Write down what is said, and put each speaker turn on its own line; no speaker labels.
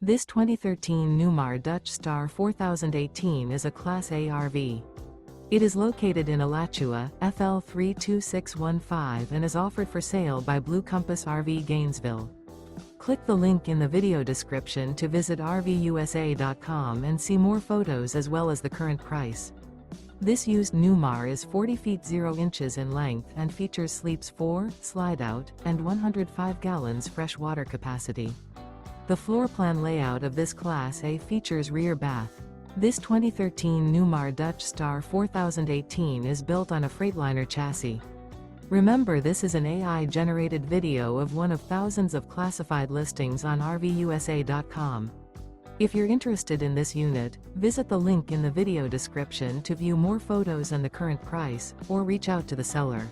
This 2013 Newmar Dutch Star 4018 is a Class A RV. It is located in Alachua, FL 32615 and is offered for sale by Blue Compass RV Gainesville. Click the link in the video description to visit RVUSA.com and see more photos as well as the current price. This used Newmar is 40 feet 0 inches in length and features sleeps 4, Slideout, and 105 gallons fresh water capacity. The floor plan layout of this Class A features rear bath. This 2013 Newmar Dutch Star 4018 is built on a Freightliner chassis. Remember, this is an AI-generated video of one of thousands of classified listings on RVUSA.com. If you're interested in this unit, visit the link in the video description to view more photos and the current price, or reach out to the seller.